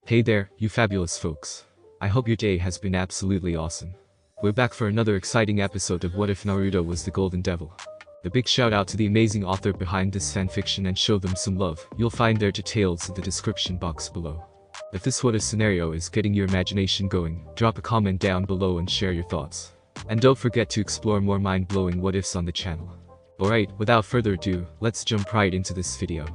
Hey there, you fabulous folks. I hope your day has been absolutely awesome. We're back for another exciting episode of What If Naruto Was the Golden Devil. A big shout out to the amazing author behind this fanfiction and show them some love. You'll find their details in the description box below. If this what if scenario is getting your imagination going, drop a comment down below and share your thoughts. And don't forget to explore more mind-blowing what ifs on the channel. Alright, without further ado, let's jump right into this video.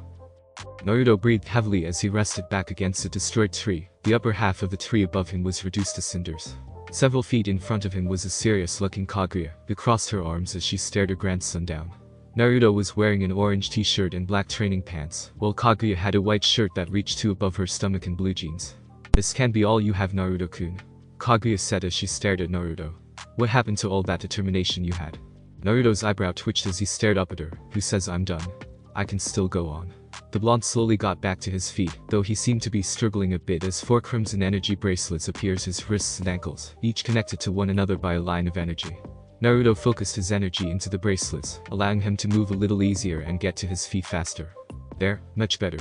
Naruto breathed heavily as he rested back against a destroyed tree. The upper half of the tree above him was reduced to cinders. Several feet in front of him was a serious-looking Kaguya, who crossed her arms as she stared her grandson down. Naruto was wearing an orange t-shirt and black training pants, while Kaguya had a white shirt that reached to above her stomach and blue jeans. "This can't be all you have, Naruto-kun," Kaguya said as she stared at Naruto. "What happened to all that determination you had?" Naruto's eyebrow twitched as he stared up at her. "Who says I'm done? I can still go on." The blonde slowly got back to his feet, though he seemed to be struggling a bit as 4 crimson energy bracelets appeared his wrists and ankles, each connected to one another by a line of energy. Naruto focused his energy into the bracelets, allowing him to move a little easier and get to his feet faster. "There, much better."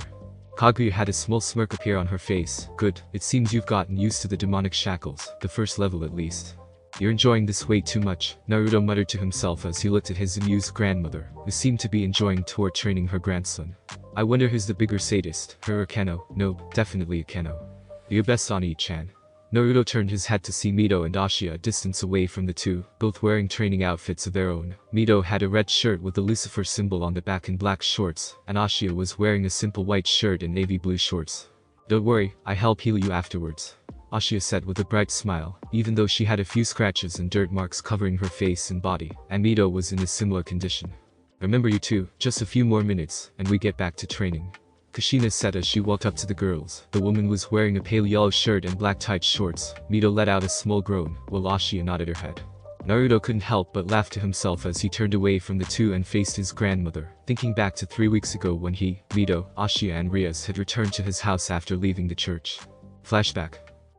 Kaguya had a small smirk appear on her face. "Good, it seems you've gotten used to the demonic shackles, the first level at least. You're enjoying this way too much," Naruto muttered to himself as he looked at his amused grandmother, who seemed to be enjoying toward training her grandson. "I wonder who's the bigger sadist, her or Keno? No, definitely a Keno. You're best on Chan." Naruto turned his head to see Mito and Ashia a distance away from the two, both wearing training outfits of their own. Mito had a red shirt with the Lucifer symbol on the back and black shorts, and Ashia was wearing a simple white shirt and navy blue shorts. "Don't worry, I'll help heal you afterwards," Ashia said with a bright smile, even though she had a few scratches and dirt marks covering her face and body, and Mito was in a similar condition. "Remember you two, just a few more minutes, and we get back to training," Kushina said as she walked up to the girls. The woman was wearing a pale yellow shirt and black tight shorts. Mito let out a small groan, while Ashia nodded her head. Naruto couldn't help but laugh to himself as he turned away from the two and faced his grandmother, thinking back to 3 weeks ago when he, Mito, Ashia and Rias had returned to his house after leaving the church. Flashback.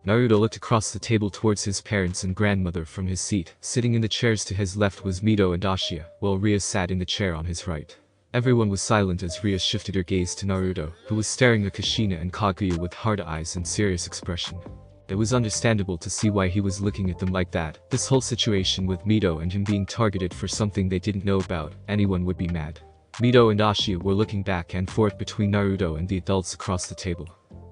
Naruto looked across the table towards his parents and grandmother from his seat. Sitting in the chairs to his left was Mito and Ashia, while Rias sat in the chair on his right. Everyone was silent as Rias shifted her gaze to Naruto, who was staring at Kushina and Kaguya with hard eyes and serious expression. It was understandable to see why he was looking at them like that. This whole situation with Mito and him being targeted for something they didn't know about, anyone would be mad. Mito and Ashia were looking back and forth between Naruto and the adults across the table.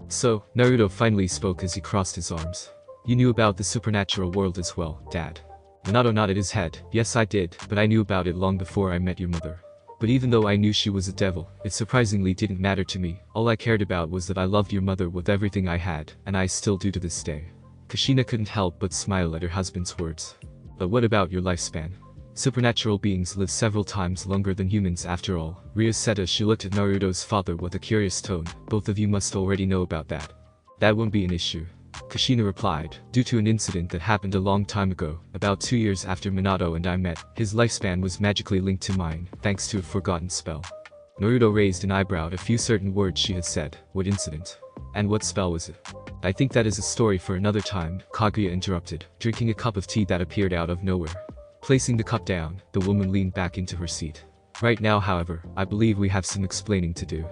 "So," Naruto finally spoke as he crossed his arms. "You knew about the supernatural world as well, Dad?" Minato nodded his head. "Yes, I did, but I knew about it long before I met your mother. But even though I knew she was a devil, it surprisingly didn't matter to me. All I cared about was that I loved your mother with everything I had, and I still do to this day." Kushina couldn't help but smile at her husband's words. "But what about your lifespan? Supernatural beings live several times longer than humans after all," Rias said as she looked at Naruto's father with a curious tone. "Both of you must already know about that." "That won't be an issue," Kushina replied. "Due to an incident that happened a long time ago, about 2 years after Minato and I met, his lifespan was magically linked to mine, thanks to a forgotten spell." Naruto raised an eyebrow at a few certain words she had said. "What incident? And what spell was it?" "I think that is a story for another time," Kaguya interrupted, drinking a cup of tea that appeared out of nowhere. Placing the cup down, the woman leaned back into her seat. "Right now, however, I believe we have some explaining to do."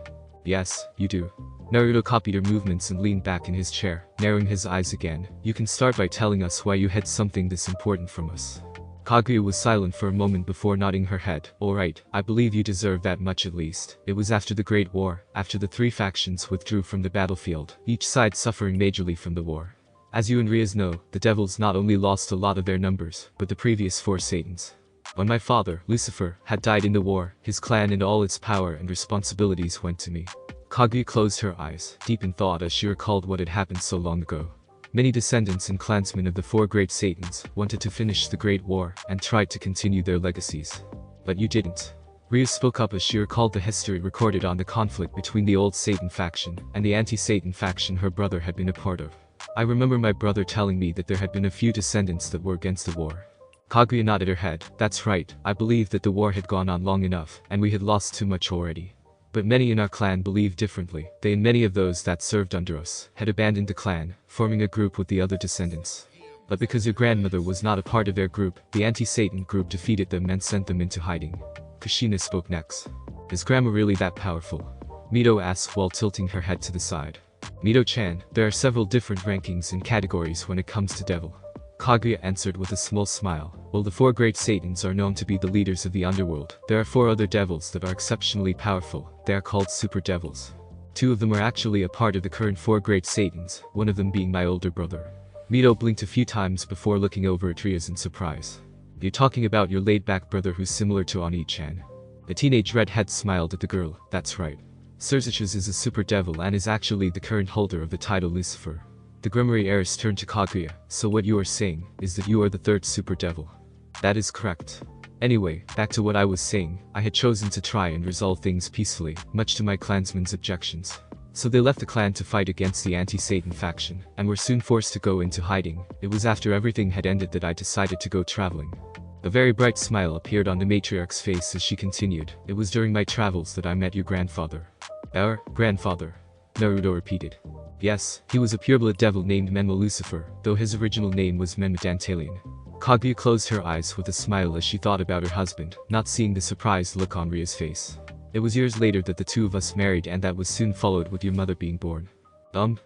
"Yes, you do." Naruto copied her movements and leaned back in his chair, narrowing his eyes again. "You can start by telling us why you hid something this important from us." Kaguya was silent for a moment before nodding her head. "Alright, I believe you deserve that much at least. It was after the Great War, after the 3 factions withdrew from the battlefield, each side suffering majorly from the war. As you and Rias know, the devils not only lost a lot of their numbers, but the previous 4 Satans. When my father, Lucifer, had died in the war, his clan and all its power and responsibilities went to me." Kaguya closed her eyes, deep in thought as she recalled what had happened so long ago. Many descendants and clansmen of the 4 great Satans wanted to finish the Great War and tried to continue their legacies. "But you didn't." Rias spoke up as she recalled the history recorded on the conflict between the old Satan faction and the anti-Satan faction her brother had been a part of. "I remember my brother telling me that there had been a few descendants that were against the war." Kaguya nodded her head. "That's right, I believe that the war had gone on long enough, and we had lost too much already. But many in our clan believed differently. They and many of those that served under us had abandoned the clan, forming a group with the other descendants. But because your grandmother was not a part of their group, the anti-Satan group defeated them and sent them into hiding." Kushina spoke next. "Is grandma really that powerful?" Mito asked while tilting her head to the side. Mito-chan, there are several different rankings and categories when it comes to devil. Kaguya answered with a small smile. While the 4 great Satans are known to be the leaders of the underworld, there are 4 other devils that are exceptionally powerful. They are called super devils. 2 of them are actually a part of the current 4 great Satans, one of them being my older brother. Mito blinked a few times before looking over at Rias in surprise. You're talking about your laid-back brother who's similar to Oni-chan. The teenage redhead smiled at the girl. That's right. Serzichus is a super devil and is actually the current holder of the title Lucifer. The Grimoire heiress turned to Kaguya. So what you are saying is that you are the 3rd super devil. That is correct. Anyway, back to what I was saying. I had chosen to try and resolve things peacefully, much to my clansmen's objections. So they left the clan to fight against the anti-Satan faction, and were soon forced to go into hiding. It was after everything had ended that I decided to go traveling. A very bright smile appeared on the matriarch's face as she continued. It was during my travels that I met your grandfather. Our grandfather? Naruto repeated. Yes, he was a pureblood devil named Menma Lucifer, though his original name was Menma Dantalion. Kaguya closed her eyes with a smile as she thought about her husband, not seeing the surprised look on Ria's face. It was years later that the 2 of us married, and that was soon followed with your mother being born.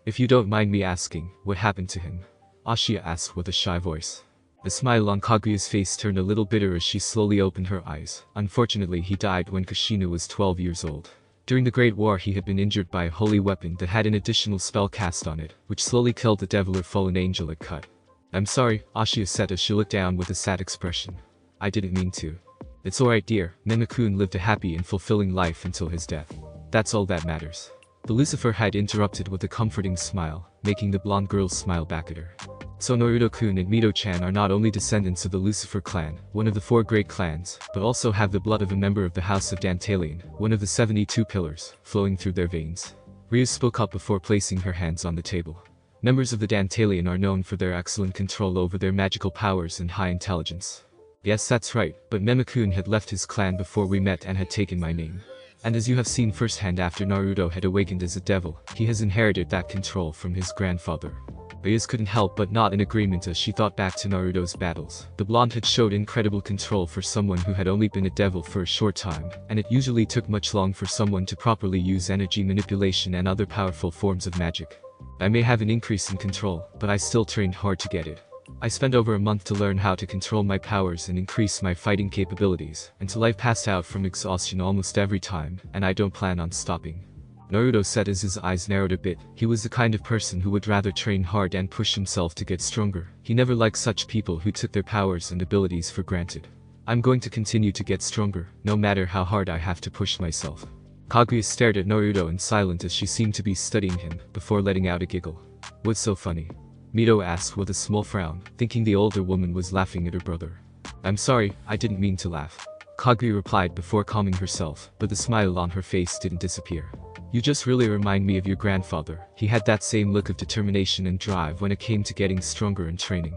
If you don't mind me asking, what happened to him? Ashiya asked with a shy voice. The smile on Kaguya's face turned a little bitter as she slowly opened her eyes. Unfortunately, he died when Kushina was 12 years old. During the Great War, he had been injured by a holy weapon that had an additional spell cast on it, which slowly killed the devil or fallen angel it cut. I'm sorry, Ashiya said as she looked down with a sad expression. I didn't mean to. It's alright dear, Menma-kun lived a happy and fulfilling life until his death. That's all that matters. The Lucifer had interrupted with a comforting smile, making the blonde girl smile back at her. So Naruto-kun and Mito-chan are not only descendants of the Lucifer clan, one of the 4 great clans, but also have the blood of a member of the House of Dantalion, one of the 72 pillars, flowing through their veins. Ryu spoke up before placing her hands on the table. Members of the Dantalion are known for their excellent control over their magical powers and high intelligence. Yes, that's right, but Menma-kun had left his clan before we met and had taken my name. And as you have seen firsthand, after Naruto had awakened as a devil, he has inherited that control from his grandfather. Rias couldn't help but nod in agreement as she thought back to Naruto's battles. The blonde had showed incredible control for someone who had only been a devil for a short time, and it usually took much long for someone to properly use energy manipulation and other powerful forms of magic. I may have an increase in control, but I still trained hard to get it. I spent over a month to learn how to control my powers and increase my fighting capabilities, until I've passed out from exhaustion almost every time, and I don't plan on stopping. Naruto said as his eyes narrowed a bit. He was the kind of person who would rather train hard and push himself to get stronger. He never liked such people who took their powers and abilities for granted. I'm going to continue to get stronger, no matter how hard I have to push myself. Kaguya stared at Naruto in silence as she seemed to be studying him, before letting out a giggle. What's so funny? Mito asked with a small frown, thinking the older woman was laughing at her brother. I'm sorry, I didn't mean to laugh. Kaguya replied before calming herself, but the smile on her face didn't disappear. You just really remind me of your grandfather. He had that same look of determination and drive when it came to getting stronger and training.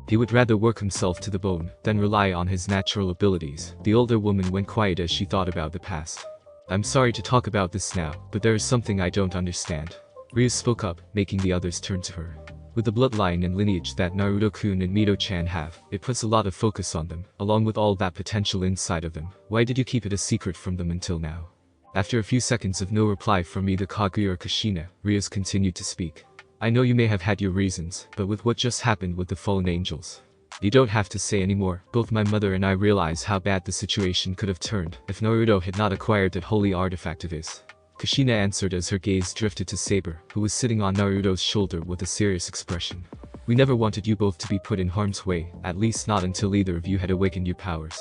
He would rather work himself to the bone than rely on his natural abilities. The older woman went quiet as she thought about the past. I'm sorry to talk about this now, but there is something I don't understand. Ryu spoke up, making the others turn to her. With the bloodline and lineage that Naruto-kun and Mito-chan have, it puts a lot of focus on them, along with all that potential inside of them. Why did you keep it a secret from them until now? After a few seconds of no reply from either Kaguya or Kushina, Rias continued to speak. I know you may have had your reasons, but with what just happened with the fallen angels, you don't have to say anymore. Both my mother and I realize how bad the situation could have turned if Naruto had not acquired that holy artifact of his. Kushina answered as her gaze drifted to Saber, who was sitting on Naruto's shoulder with a serious expression. We never wanted you both to be put in harm's way, at least not until either of you had awakened your powers.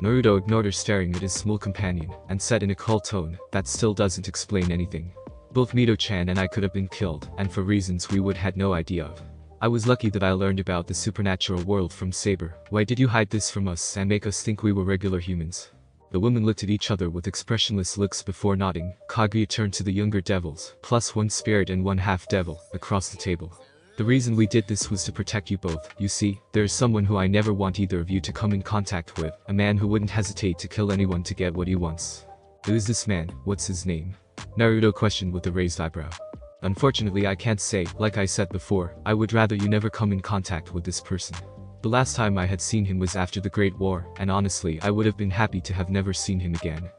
Naruto ignored her, staring at his small companion, and said in a cold tone, that still doesn't explain anything. Both Mito-chan and I could have been killed, and for reasons we would had no idea of. I was lucky that I learned about the supernatural world from Saber. Why did you hide this from us and make us think we were regular humans? The women looked at each other with expressionless looks before nodding. Kaguya turned to the younger devils, plus one spirit and one half-devil, across the table. The reason we did this was to protect you both. You see, there is someone who I never want either of you to come in contact with, a man who wouldn't hesitate to kill anyone to get what he wants. Who is this man? What's his name? Naruto questioned with a raised eyebrow. Unfortunately, I can't say. Like I said before, I would rather you never come in contact with this person. The last time I had seen him was after the Great War, and honestly I would have been happy to have never seen him again.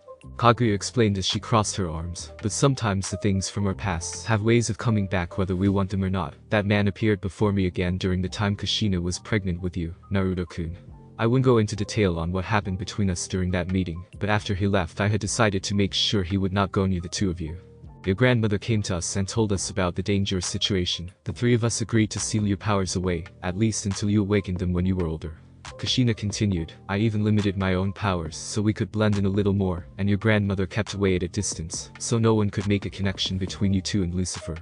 Kaguya explained as she crossed her arms, but sometimes the things from our pasts have ways of coming back whether we want them or not. That man appeared before me again during the time Kushina was pregnant with you, Naruto-kun. I wouldn't go into detail on what happened between us during that meeting, but after he left I had decided to make sure he would not go near the two of you. Your grandmother came to us and told us about the dangerous situation. The three of us agreed to seal your powers away, at least until you awakened them when you were older. Kushina continued, I even limited my own powers so we could blend in a little more, and your grandmother kept away at a distance, so no one could make a connection between you two and Lucifer.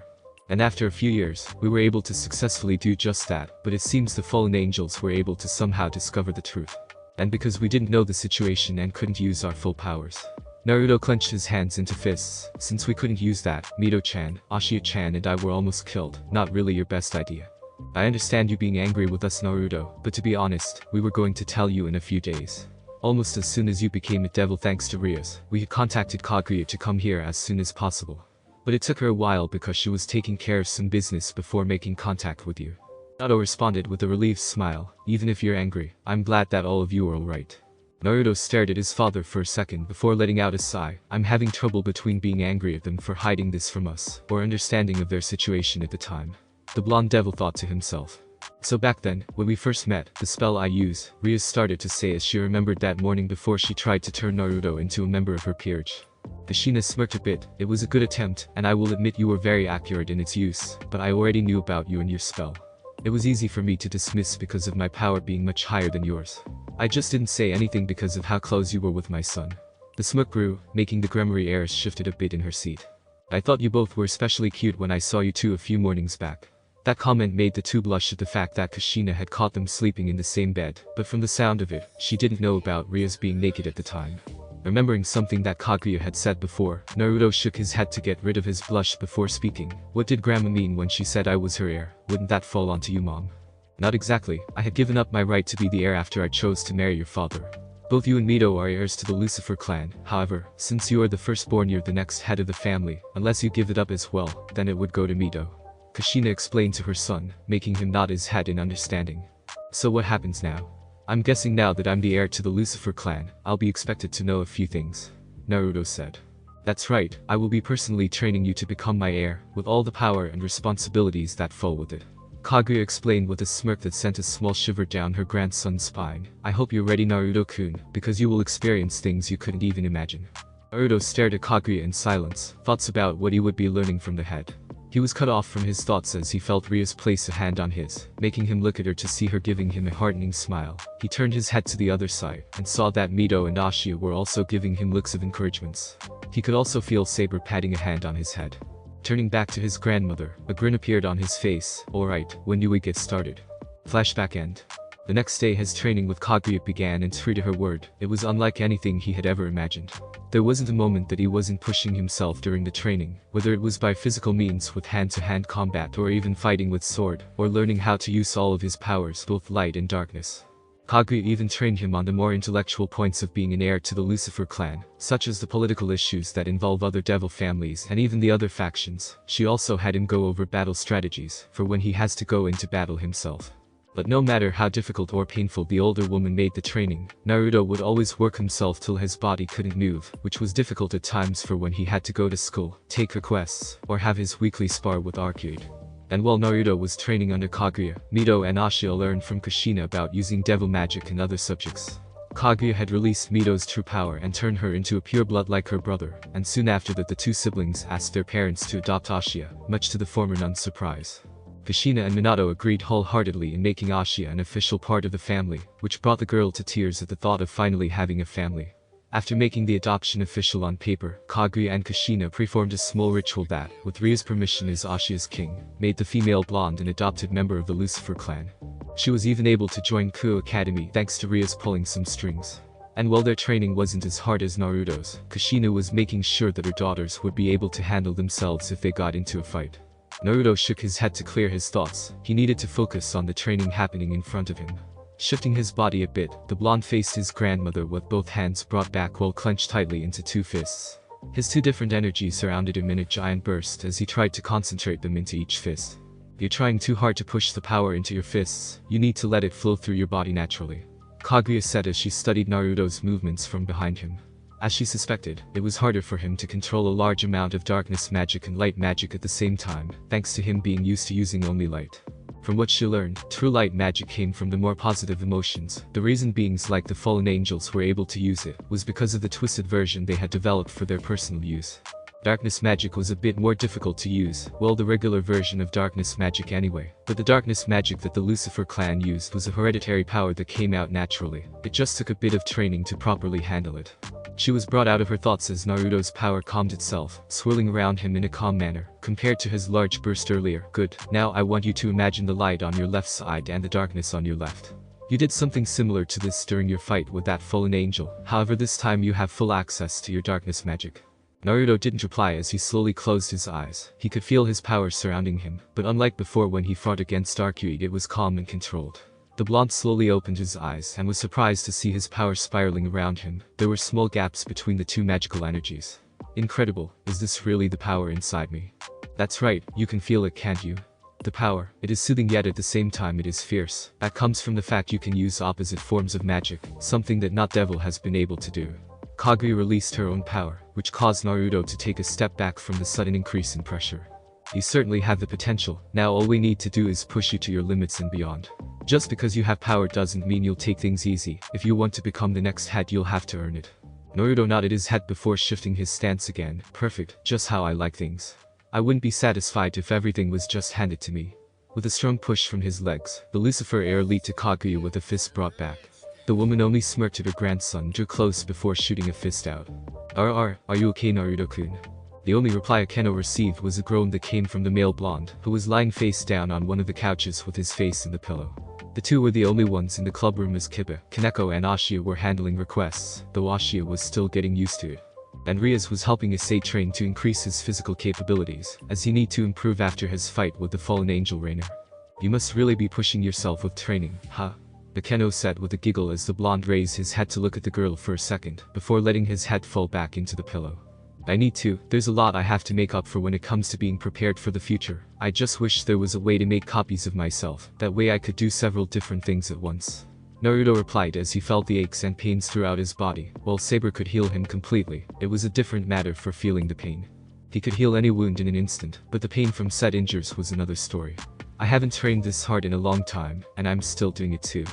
And after a few years, we were able to successfully do just that, but it seems the fallen angels were able to somehow discover the truth. And because we didn't know the situation and couldn't use our full powers. Naruto clenched his hands into fists. Since we couldn't use that, Mito-chan, Ashia-chan and I were almost killed. Not really your best idea. I understand you being angry with us, Naruto, but to be honest, we were going to tell you in a few days. Almost as soon as you became a devil thanks to Rias, we had contacted Kaguya to come here as soon as possible. But it took her a while because she was taking care of some business before making contact with you. Naruto responded with a relieved smile, even if you're angry, I'm glad that all of you are alright. Naruto stared at his father for a second before letting out a sigh. I'm having trouble between being angry at them for hiding this from us, or understanding of their situation at the time. The blonde devil thought to himself. So back then, when we first met, the spell I use, Rias started to say as she remembered that morning before she tried to turn Naruto into a member of her peerage. Kushina smirked a bit. It was a good attempt, and I will admit you were very accurate in its use, but I already knew about you and your spell. It was easy for me to dismiss because of my power being much higher than yours. I just didn't say anything because of how close you were with my son. The smirk grew, making the Gremory heiress shifted a bit in her seat. I thought you both were especially cute when I saw you two a few mornings back. That comment made the two blush at the fact that Kushina had caught them sleeping in the same bed, but from the sound of it, she didn't know about Rias being naked at the time. Remembering something that Kaguya had said before, Naruto shook his head to get rid of his blush before speaking. What did Grandma mean when she said I was her heir? Wouldn't that fall onto you, Mom? Not exactly. I had given up my right to be the heir after I chose to marry your father. Both you and Mito are heirs to the Lucifer clan. However, since you are the firstborn, you're the next head of the family. Unless you give it up as well, then it would go to Mito. Kushina explained to her son, making him nod his head in understanding. So what happens now? I'm guessing now that I'm the heir to the Lucifer clan, I'll be expected to know a few things. Naruto said. That's right, I will be personally training you to become my heir, with all the power and responsibilities that fall with it. Kaguya explained with a smirk that sent a small shiver down her grandson's spine. I hope you're ready, Naruto-kun, because you will experience things you couldn't even imagine. Naruto stared at Kaguya in silence, thoughts about what he would be learning from the head. He was cut off from his thoughts as he felt Rias place a hand on his, making him look at her to see her giving him a heartening smile. He turned his head to the other side, and saw that Mito and Ashia were also giving him looks of encouragements. He could also feel Saber patting a hand on his head. Turning back to his grandmother, a grin appeared on his face. Alright, when do we get started? Flashback end. The next day his training with Kaguya began, and true to her word, it was unlike anything he had ever imagined. There wasn't a moment that he wasn't pushing himself during the training, whether it was by physical means with hand-to-hand combat or even fighting with sword, or learning how to use all of his powers, both light and darkness. Kaguya even trained him on the more intellectual points of being an heir to the Lucifer clan, such as the political issues that involve other devil families and even the other factions. She also had him go over battle strategies, for when he has to go into battle himself. But no matter how difficult or painful the older woman made the training, Naruto would always work himself till his body couldn't move, which was difficult at times for when he had to go to school, take requests, or have his weekly spar with Arcade. And while Naruto was training under Kaguya, Mito and Ashia learned from Kushina about using devil magic and other subjects. Kaguya had released Mito's true power and turned her into a pure blood like her brother, and soon after that the two siblings asked their parents to adopt Ashia, much to the former nun's surprise. Kushina and Minato agreed wholeheartedly in making Ashia an official part of the family, which brought the girl to tears at the thought of finally having a family. After making the adoption official on paper, Kaguya and Kushina performed a small ritual that, with Ria's permission as Ashia's king, made the female blonde an adopted member of the Lucifer clan. She was even able to join Kuoh Academy thanks to Ria's pulling some strings. And while their training wasn't as hard as Naruto's, Kushina was making sure that her daughters would be able to handle themselves if they got into a fight. Naruto shook his head to clear his thoughts. He needed to focus on the training happening in front of him. Shifting his body a bit, the blonde faced his grandmother with both hands brought back while clenched tightly into two fists. His two different energies surrounded him in a giant burst as he tried to concentrate them into each fist. You're trying too hard to push the power into your fists, you need to let it flow through your body naturally. Kaguya said as she studied Naruto's movements from behind him. As she suspected, it was harder for him to control a large amount of darkness magic and light magic at the same time, thanks to him being used to using only light. From what she learned, true light magic came from the more positive emotions. The reason beings like the fallen angels were able to use it was because of the twisted version they had developed for their personal use. Darkness magic was a bit more difficult to use, well, the regular version of darkness magic anyway. But the darkness magic that the Lucifer clan used was a hereditary power that came out naturally. It just took a bit of training to properly handle it. She was brought out of her thoughts as Naruto's power calmed itself, swirling around him in a calm manner, compared to his large burst earlier. Good, now I want you to imagine the light on your left side and the darkness on your left. You did something similar to this during your fight with that fallen angel, however this time you have full access to your darkness magic. Naruto didn't reply as he slowly closed his eyes. He could feel his power surrounding him, but unlike before when he fought against Arid, it was calm and controlled. The blonde slowly opened his eyes and was surprised to see his power spiraling around him. There were small gaps between the two magical energies. Incredible, is this really the power inside me? That's right, you can feel it, can't you? The power, it is soothing yet at the same time it is fierce. That comes from the fact you can use opposite forms of magic, something that not Devil has been able to do. Kaguya released her own power, which caused Naruto to take a step back from the sudden increase in pressure. You certainly have the potential, now all we need to do is push you to your limits and beyond. Just because you have power doesn't mean you'll take things easy. If you want to become the next head you'll have to earn it. Naruto nodded his head before shifting his stance again. Perfect, just how I like things. I wouldn't be satisfied if everything was just handed to me. With a strong push from his legs, the Lucifer heir leaped to Kaguya with a fist brought back. The woman only smirked at her grandson, drew close before shooting a fist out. Are you okay, Naruto-kun? The only reply Akeno received was a groan that came from the male blonde, who was lying face down on one of the couches with his face in the pillow. The two were the only ones in the club room as Kiba, Kaneko and Ashiya were handling requests, though Ashiya was still getting used to it. And Rias was helping Issei train to increase his physical capabilities, as he need to improve after his fight with the fallen angel Rainer. You must really be pushing yourself with training, huh? Akeno said with a giggle as the blonde raised his head to look at the girl for a second, before letting his head fall back into the pillow. I need to, there's a lot I have to make up for when it comes to being prepared for the future. I just wish there was a way to make copies of myself, that way I could do several different things at once. Naruto replied as he felt the aches and pains throughout his body. While Saber could heal him completely, it was a different matter for feeling the pain. He could heal any wound in an instant, but the pain from said injuries was another story. I haven't trained this hard in a long time, and I'm still doing it too.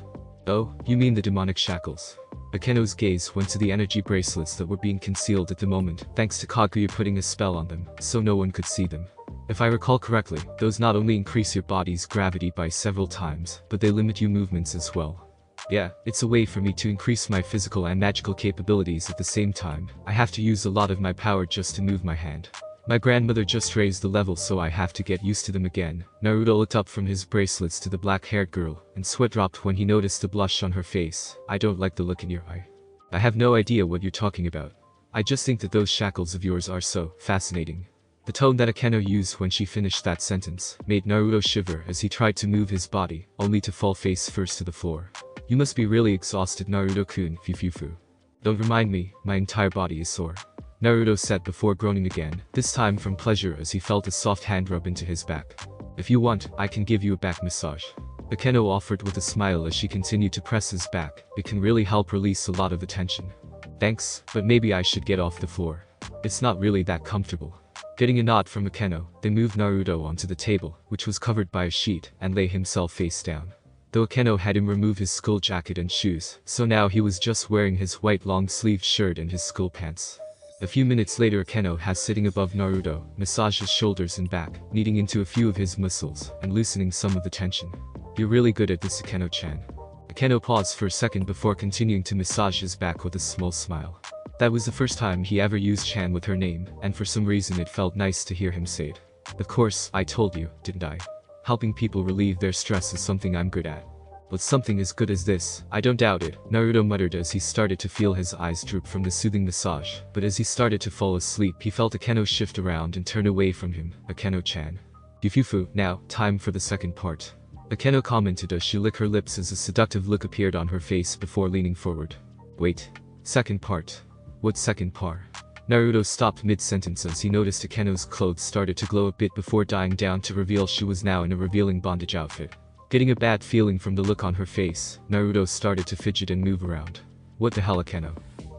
Oh, you mean the demonic shackles? Akeno's gaze went to the energy bracelets that were being concealed at the moment, thanks to Kaguya putting a spell on them, so no one could see them. If I recall correctly, those not only increase your body's gravity by several times, but they limit your movements as well. Yeah, it's a way for me to increase my physical and magical capabilities at the same time. I have to use a lot of my power just to move my hand. My grandmother just raised the level so I have to get used to them again. Naruto looked up from his bracelets to the black-haired girl, and sweat dropped when he noticed the blush on her face. I don't like the look in your eye. I have no idea what you're talking about. I just think that those shackles of yours are so fascinating. The tone that Akeno used when she finished that sentence made Naruto shiver as he tried to move his body, only to fall face first to the floor. You must be really exhausted, Naruto-kun, fufufu. Don't remind me, my entire body is sore. Naruto said before groaning again, this time from pleasure as he felt a soft hand rub into his back. If you want, I can give you a back massage. Akeno offered with a smile as she continued to press his back. It can really help release a lot of the tension. Thanks, but maybe I should get off the floor. It's not really that comfortable. Getting a nod from Akeno, they moved Naruto onto the table, which was covered by a sheet, and lay himself face down. Though Akeno had him remove his school jacket and shoes, so now he was just wearing his white long-sleeved shirt and his school pants. A few minutes later Akeno has sitting above Naruto, massaged his shoulders and back, kneading into a few of his muscles, and loosening some of the tension. You're really good at this, Akeno-chan. Akeno paused for a second before continuing to massage his back with a small smile. That was the first time he ever used Chan with her name, and for some reason it felt nice to hear him say it. Of course, I told you, didn't I? Helping people relieve their stress is something I'm good at. But something as good as this, I don't doubt it, Naruto muttered as he started to feel his eyes droop from the soothing massage. But as he started to fall asleep he felt Akeno shift around and turn away from him. Akeno-chan. Yufufu, now, time for the second part. Akeno commented as she licked her lips as a seductive look appeared on her face before leaning forward. Wait. Second part. What second part? Naruto stopped mid-sentence as he noticed Akeno's clothes started to glow a bit before dying down to reveal she was now in a revealing bondage outfit. Getting a bad feeling from the look on her face, Naruto started to fidget and move around. What the hell, Akeno?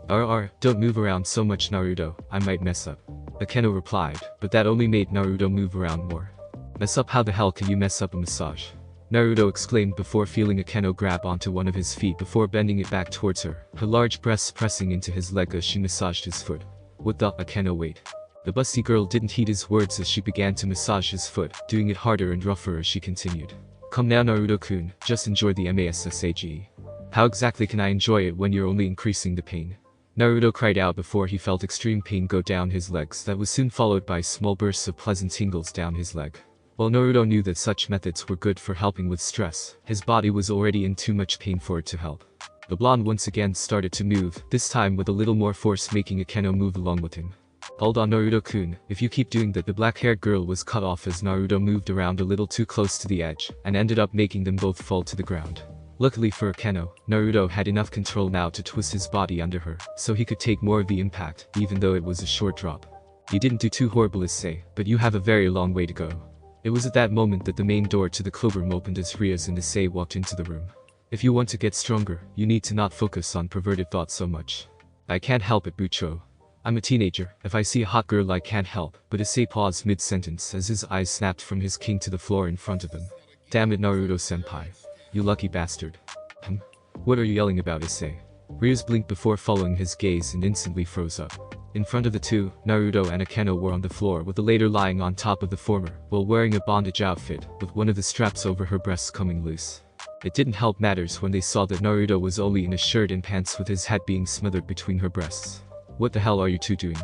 Don't move around so much Naruto, I might mess up. Akeno replied, but that only made Naruto move around more. Mess up? How the hell can you mess up a massage? Naruto exclaimed before feeling Akeno grab onto one of his feet before bending it back towards her, her large breasts pressing into his leg as she massaged his foot. What the? Akeno, wait. The busty girl didn't heed his words as she began to massage his foot, doing it harder and rougher as she continued. Come now Naruto-kun, just enjoy the massage. How exactly can I enjoy it when you're only increasing the pain? Naruto cried out before he felt extreme pain go down his legs that was soon followed by small bursts of pleasant tingles down his leg. While Naruto knew that such methods were good for helping with stress, his body was already in too much pain for it to help. The blonde once again started to move, this time with a little more force, making Akeno move along with him. Hold on Naruto-kun, if you keep doing that. The black-haired girl was cut off as Naruto moved around a little too close to the edge, and ended up making them both fall to the ground. Luckily for Akeno, Naruto had enough control now to twist his body under her, so he could take more of the impact, even though it was a short drop. You didn't do too horrible as say, but you have a very long way to go. It was at that moment that the main door to the cloakroom opened as Rias and Issei walked into the room. If you want to get stronger, you need to not focus on perverted thoughts so much. I can't help it, Bucho. I'm a teenager, if I see a hot girl I can't help, but Issei paused mid-sentence as his eyes snapped from his king to the floor in front of them. Damn it Naruto-senpai. You lucky bastard. What are you yelling about, Issei? Rias blinked before following his gaze and instantly froze up. In front of the two, Naruto and Akeno were on the floor with the latter lying on top of the former, while wearing a bondage outfit, with one of the straps over her breasts coming loose. It didn't help matters when they saw that Naruto was only in a shirt and pants with his head being smothered between her breasts. What the hell are you two doing?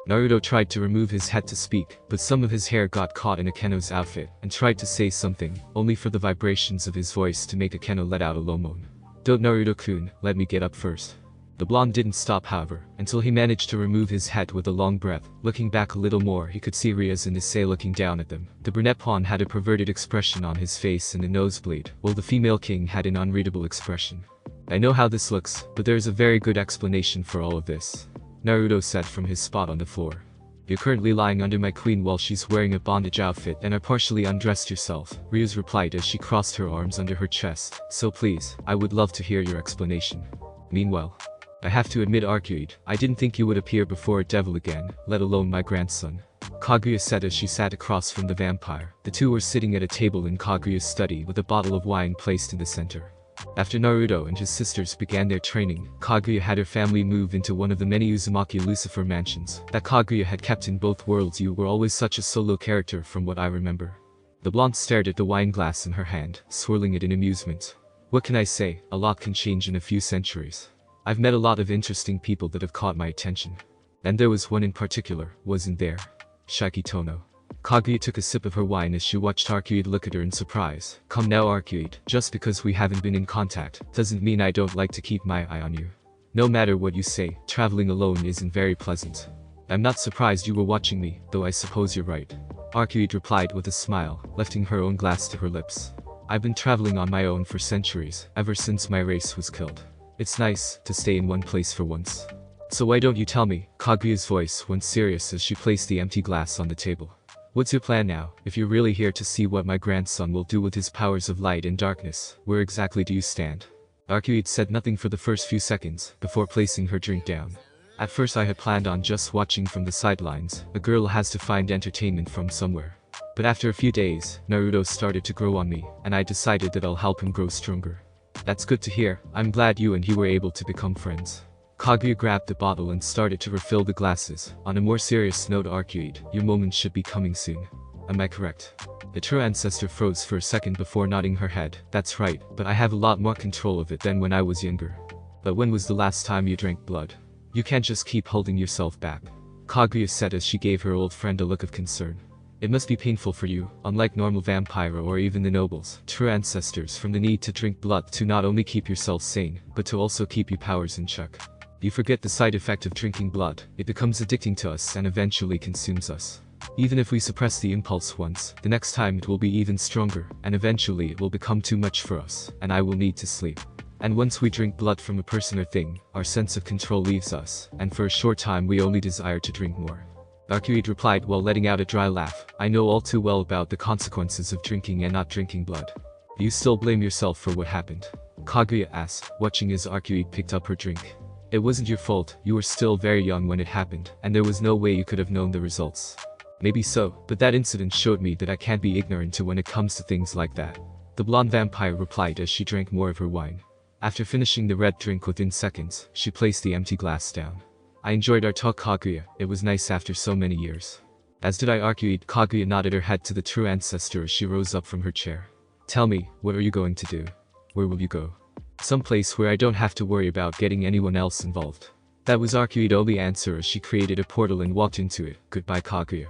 Naruto tried to remove his head to speak, but some of his hair got caught in Akeno's outfit, and tried to say something, only for the vibrations of his voice to make Akeno let out a low moan. Don't Naruto-kun, let me get up first. The blonde didn't stop however, until he managed to remove his head with a long breath. Looking back a little more he could see Rias and Issei looking down at them. The brunette pawn had a perverted expression on his face and a nosebleed, while the female king had an unreadable expression. I know how this looks, but there is a very good explanation for all of this. Naruto said from his spot on the floor. You're currently lying under my queen while she's wearing a bondage outfit and are partially undressed yourself, Rias replied as she crossed her arms under her chest. So please, I would love to hear your explanation. Meanwhile, I have to admit Arid, I didn't think you would appear before a devil again, let alone my grandson. Kaguya said as she sat across from the vampire. The two were sitting at a table in Kaguya's study with a bottle of wine placed in the center. After Naruto and his sisters began their training, Kaguya had her family move into one of the many Uzumaki Lucifer mansions that Kaguya had kept in both worlds. You were always such a solo character from what I remember. The blonde stared at the wine glass in her hand, swirling it in amusement. What can I say, a lot can change in a few centuries. I've met a lot of interesting people that have caught my attention. And there was one in particular, wasn't there? Shiki Tono. Kaguya took a sip of her wine as she watched Arid look at her in surprise. Come now Arid, just because we haven't been in contact, doesn't mean I don't like to keep my eye on you. No matter what you say, traveling alone isn't very pleasant. I'm not surprised you were watching me, though I suppose you're right. Arid replied with a smile, lifting her own glass to her lips. I've been traveling on my own for centuries, ever since my race was killed. It's nice to stay in one place for once. So why don't you tell me? Kaguya's voice went serious as she placed the empty glass on the table. What's your plan now? If you're really here to see what my grandson will do with his powers of light and darkness, where exactly do you stand? Arid said nothing for the first few seconds, before placing her drink down. At first I had planned on just watching from the sidelines. A girl has to find entertainment from somewhere. But after a few days, Naruto started to grow on me, and I decided that I'll help him grow stronger. That's good to hear. I'm glad you and he were able to become friends. Kaguya grabbed the bottle and started to refill the glasses. On a more serious note, Arid, your moment should be coming soon. Am I correct? The true ancestor froze for a second before nodding her head. That's right, but I have a lot more control of it than when I was younger. But when was the last time you drank blood? You can't just keep holding yourself back. Kaguya said as she gave her old friend a look of concern. It must be painful for you, unlike normal vampire or even the nobles, true ancestors, from the need to drink blood to not only keep yourself sane, but to also keep your powers in check. You forget the side effect of drinking blood. It becomes addicting to us and eventually consumes us. Even if we suppress the impulse once, the next time it will be even stronger, and eventually it will become too much for us, and I will need to sleep. And once we drink blood from a person or thing, our sense of control leaves us, and for a short time we only desire to drink more. Arid replied while letting out a dry laugh. I know all too well about the consequences of drinking and not drinking blood. Do you still blame yourself for what happened? Kaguya asked, watching as Arid picked up her drink. It wasn't your fault, you were still very young when it happened, and there was no way you could have known the results. Maybe so, but that incident showed me that I can't be ignorant when it comes to things like that. The blonde vampire replied as she drank more of her wine. After finishing the red drink within seconds, she placed the empty glass down. I enjoyed our talk, Kaguya. It was nice after so many years. As did I, Arcude. Kaguya nodded her head to the true ancestor as she rose up from her chair. Tell me, what are you going to do? Where will you go? Someplace where I don't have to worry about getting anyone else involved. That was Arcude's only answer as she created a portal and walked into it. Goodbye, Kaguya.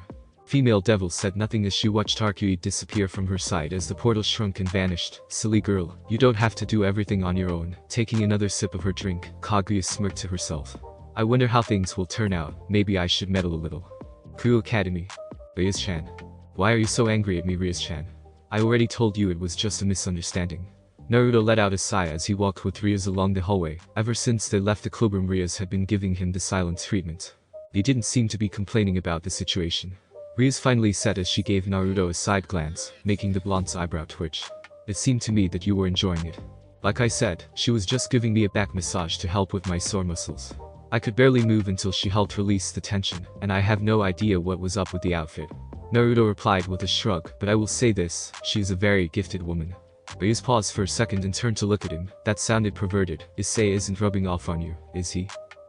Female devil said nothing as she watched Arcude disappear from her side as the portal shrunk and vanished. Silly girl, you don't have to do everything on your own. Taking another sip of her drink, Kaguya smirked to herself. I wonder how things will turn out. Maybe I should meddle a little. Kuoh Academy. Ryuz-chan. Why are you so angry at me, Ryuz-chan? I already told you it was just a misunderstanding. Naruto let out a sigh as he walked with Ryuz along the hallway. Ever since they left the clubroom, Ryuz had been giving him the silent treatment. He didn't seem to be complaining about the situation. Ryuz finally said as she gave Naruto a side glance, making the blonde's eyebrow twitch. It seemed to me that you were enjoying it. Like I said, she was just giving me a back massage to help with my sore muscles. I could barely move until she helped release the tension, and I have no idea what was up with the outfit. Naruto replied with a shrug, but I will say this, she is a very gifted woman. Ryuz paused for a second and turned to look at him. That sounded perverted. Issei isn't rubbing off on you, is he?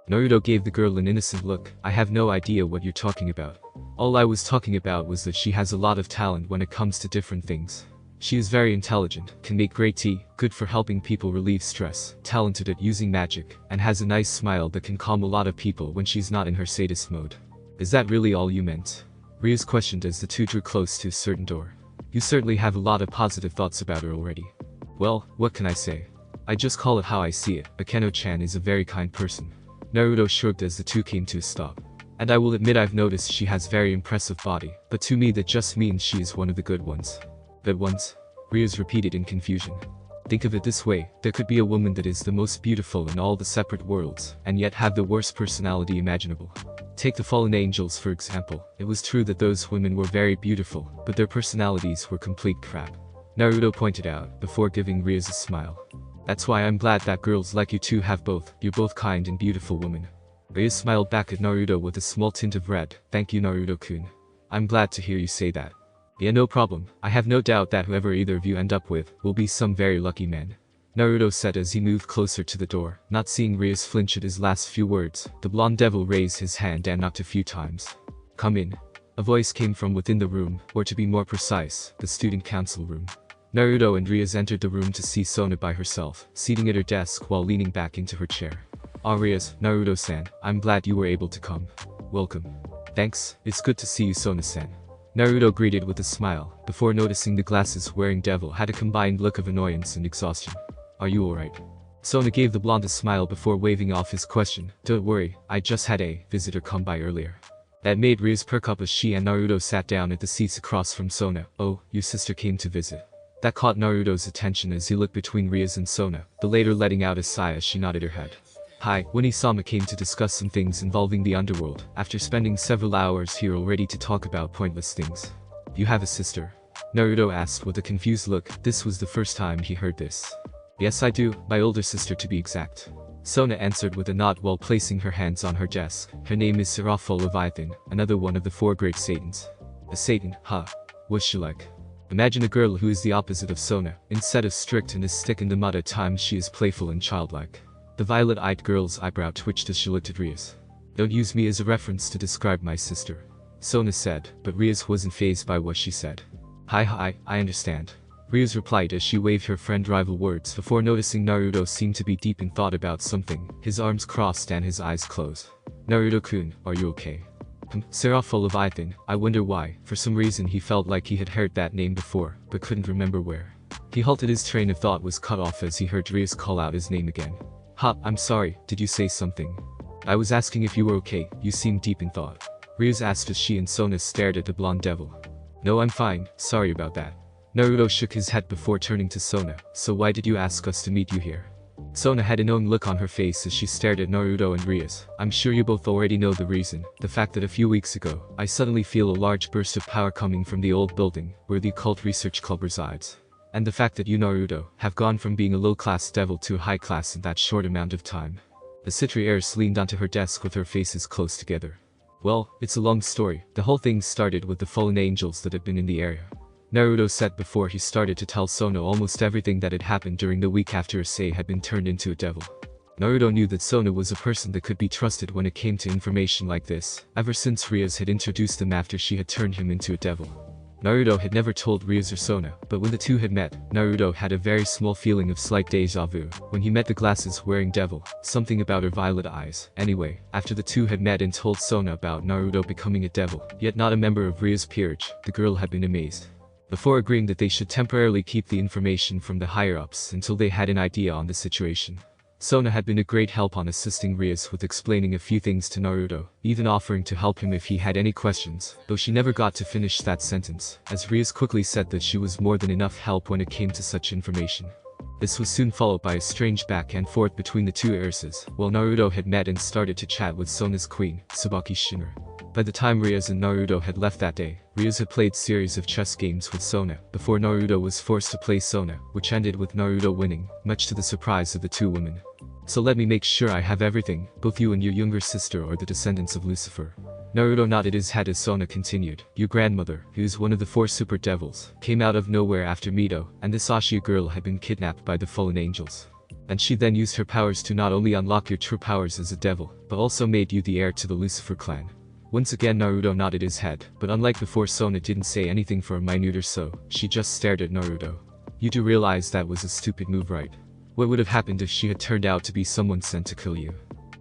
Naruto gave the girl an innocent look. I have no idea what you're talking about. All I was talking about was that she has a lot of talent when it comes to different things. She is very intelligent, can make great tea, good for helping people relieve stress, talented at using magic, and has a nice smile that can calm a lot of people when she's not in her sadist mode. Is that really all you meant? Ryuz questioned as the two drew close to a certain door. You certainly have a lot of positive thoughts about her already. Well, what can I say? I just call it how I see it. Akeno-chan is a very kind person. Naruto shrugged as the two came to a stop. And I will admit I've noticed she has very impressive body, but to me that just means she is one of the good ones. Good ones? Ryuz repeated in confusion. Think of it this way, there could be a woman that is the most beautiful in all the separate worlds, and yet have the worst personality imaginable. Take the fallen angels for example. It was true that those women were very beautiful, but their personalities were complete crap. Naruto pointed out, before giving Ryuz a smile. That's why I'm glad that girls like you two have both. You're both kind and beautiful women. Ryuz smiled back at Naruto with a small tint of red. Thank you, Naruto-kun. I'm glad to hear you say that. Yeah, no problem. I have no doubt that whoever either of you end up with will be some very lucky man. Naruto said as he moved closer to the door. Not seeing Ryuz flinch at his last few words, the blonde devil raised his hand and knocked a few times. Come in. A voice came from within the room, or to be more precise, the student council room. Naruto and Ryuz entered the room to see Sona by herself, seating at her desk while leaning back into her chair. Ah, Ryuz, Naruto-san, I'm glad you were able to come. Welcome. Thanks, it's good to see you, Sona-san. Naruto greeted with a smile, before noticing the glasses-wearing devil had a combined look of annoyance and exhaustion. Are you alright? Sona gave the blonde a smile before waving off his question. Don't worry, I just had a visitor come by earlier. That made Ryuz perk up as she and Naruto sat down at the seats across from Sona. Oh, your sister came to visit. That caught Naruto's attention as he looked between Ryuz and Sona, the latter letting out a sigh as she nodded her head. Hi, Winnie-sama came to discuss some things involving the underworld, after spending several hours here already to talk about pointless things. You have a sister? Naruto asked with a confused look. This was the first time he heard this. Yes I do, my older sister to be exact. Sona answered with a nod while placing her hands on her desk. Her name is Serapho Leviathan, another one of the 4 great Satans. A Satan, huh? What's she like? Imagine a girl who is the opposite of Sona. Instead of strict and a stick in the mud at times she is playful and childlike. The violet-eyed girl's eyebrow twitched as she looked at Ryuz. Don't use me as a reference to describe my sister. Sona said, but Ryuz wasn't fazed by what she said. Hi, I understand. Ryuz replied as she waved her friend rival words before noticing Naruto seemed to be deep in thought about something, his arms crossed and his eyes closed. Naruto-kun, are you okay? Serapho Leviathan, I wonder why. For some reason he felt like he had heard that name before, but couldn't remember where. He halted, his train of thought was cut off as he heard Ryuz call out his name again. Ha, I'm sorry, did you say something? I was asking if you were okay, you seemed deep in thought. Ryuz asked as she and Sona stared at the blonde devil. No, I'm fine, sorry about that. Naruto shook his head before turning to Sona. So why did you ask us to meet you here? Sona had a knowing look on her face as she stared at Naruto and Ryuz. I'm sure you both already know the reason. The fact that a few weeks ago, I suddenly feel a large burst of power coming from the old building, where the occult research club resides. And the fact that you, Naruto, have gone from being a low-class devil to a high-class in that short amount of time. The Citri heiress leaned onto her desk with her faces close together. Well, it's a long story. The whole thing started with the fallen angels that had been in the area. Naruto said before he started to tell Sona almost everything that had happened during the week after Issei had been turned into a devil. Naruto knew that Sona was a person that could be trusted when it came to information like this, ever since Rias had introduced him after she had turned him into a devil. Naruto had never told Rias or Sona, but when the two had met, Naruto had a very small feeling of slight deja vu when he met the glasses-wearing devil, something about her violet eyes. Anyway, after the two had met and told Sona about Naruto becoming a devil, yet not a member of Rias' peerage, the girl had been amazed. Before agreeing that they should temporarily keep the information from the higher-ups until they had an idea on the situation. Sona had been a great help on assisting Rias with explaining a few things to Naruto, even offering to help him if he had any questions, though she never got to finish that sentence, as Rias quickly said that she was more than enough help when it came to such information. This was soon followed by a strange back and forth between the two heiresses, while Naruto had met and started to chat with Sona's queen, Tsubaki Shinra. By the time Rias and Naruto had left that day, Rias had played series of chess games with Sona, before Naruto was forced to play Sona, which ended with Naruto winning, much to the surprise of the two women. So let me make sure I have everything, both you and your younger sister are the descendants of Lucifer. Naruto nodded his head as Sona continued. Your grandmother, who is one of the 4 super devils, came out of nowhere after Mito, and this Ashia girl had been kidnapped by the fallen angels. And she then used her powers to not only unlock your true powers as a devil, but also made you the heir to the Lucifer clan. Once again Naruto nodded his head, but unlike before Sona didn't say anything for a minute or so, she just stared at Naruto. You do realize that was a stupid move, right? What would have happened if she had turned out to be someone sent to kill you?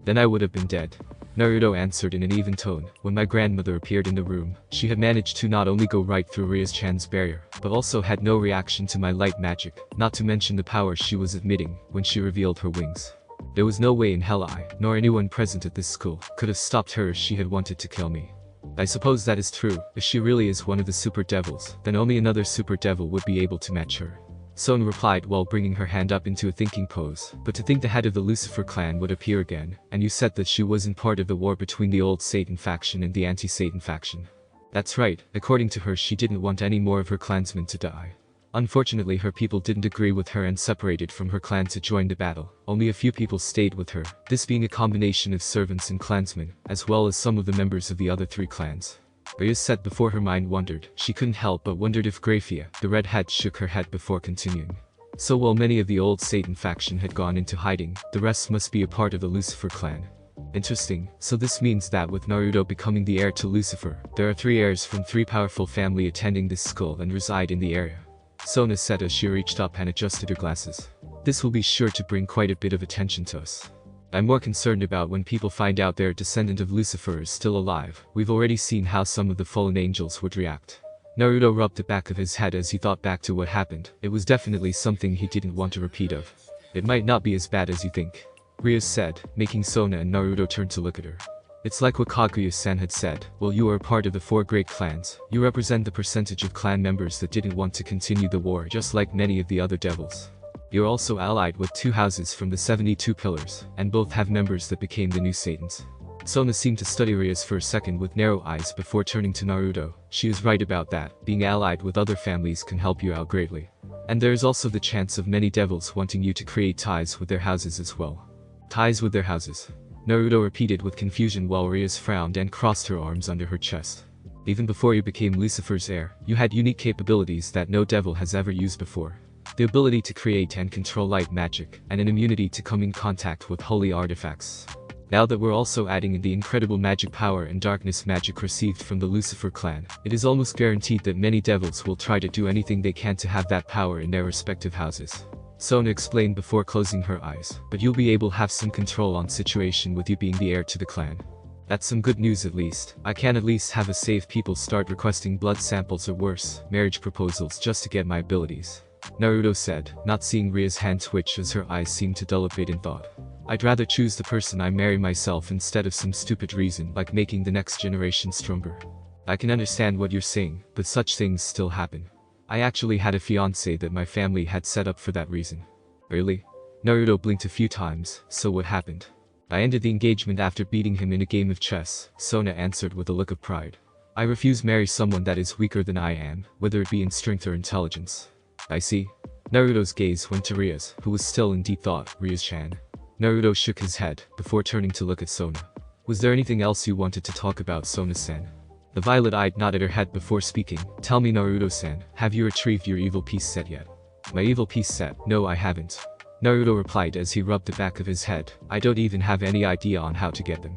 Then I would have been dead. Naruto answered in an even tone. When my grandmother appeared in the room, she had managed to not only go right through Rias-chan's barrier, but also had no reaction to my light magic, not to mention the power she was emitting when she revealed her wings. There was no way in hell I, nor anyone present at this school, could have stopped her if she had wanted to kill me. I suppose that is true. If she really is one of the super devils, then only another super devil would be able to match her. Sona replied while bringing her hand up into a thinking pose. But to think the head of the Lucifer clan would appear again, and you said that she wasn't part of the war between the old Satan faction and the anti-Satan faction. That's right, according to her she didn't want any more of her clansmen to die. Unfortunately her people didn't agree with her and separated from her clan to join the battle. Only a few people stayed with her, this being a combination of servants and clansmen, as well as some of the members of the other 3 clans. Rias said before her mind wandered. She couldn't help but wondered if Graphia, the redhead, shook her head before continuing. So while many of the old Satan faction had gone into hiding, the rest must be a part of the Lucifer clan. Interesting, so this means that with Naruto becoming the heir to Lucifer, there are 3 heirs from 3 powerful family attending this school and reside in the area. Sona said as she reached up and adjusted her glasses. This will be sure to bring quite a bit of attention to us. I'm more concerned about when people find out their descendant of Lucifer is still alive. We've already seen how some of the fallen angels would react. Naruto rubbed the back of his head as he thought back to what happened. It was definitely something he didn't want a repeat of. It might not be as bad as you think, Rias said, making Sona and Naruto turn to look at her. It's like what Kaguya-san had said. Well, you are a part of the 4 great clans. You represent the percentage of clan members that didn't want to continue the war, just like many of the other devils. You're also allied with 2 houses from the 72 pillars, and both have members that became the new Satans. Sona seemed to study Rias for a second with narrow eyes before turning to Naruto. She is right about that. Being allied with other families can help you out greatly. And there is also the chance of many devils wanting you to create ties with their houses as well. Ties with their houses? Naruto repeated with confusion while Rias frowned and crossed her arms under her chest. Even before you became Lucifer's heir, you had unique capabilities that no devil has ever used before. The ability to create and control light magic, and an immunity to come in contact with holy artifacts. Now that we're also adding in the incredible magic power and darkness magic received from the Lucifer clan, it is almost guaranteed that many devils will try to do anything they can to have that power in their respective houses. Sona explained before closing her eyes, but you'll be able to have some control on situation with you being the heir to the clan. That's some good news at least. I can at least have a save people start requesting blood samples or worse, marriage proposals just to get my abilities. Naruto said, not seeing Ria's hand twitch as her eyes seemed to dull a bit in thought. I'd rather choose the person I marry myself instead of some stupid reason like making the next generation stronger. I can understand what you're saying, but such things still happen. I actually had a fiancé that my family had set up for that reason. Really? Naruto blinked a few times. So what happened? I ended the engagement after beating him in a game of chess, Sona answered with a look of pride. I refuse marry someone that is weaker than I am, whether it be in strength or intelligence. I see. Naruto's gaze went to Rias, who was still in deep thought. Rias-chan. Naruto shook his head, before turning to look at Sona. Was there anything else you wanted to talk about, Sona-san? The violet-eyed nodded her head before speaking. Tell me, Naruto-san, have you retrieved your evil piece set yet? My evil piece set? No, I haven't. Naruto replied as he rubbed the back of his head. I don't even have any idea on how to get them.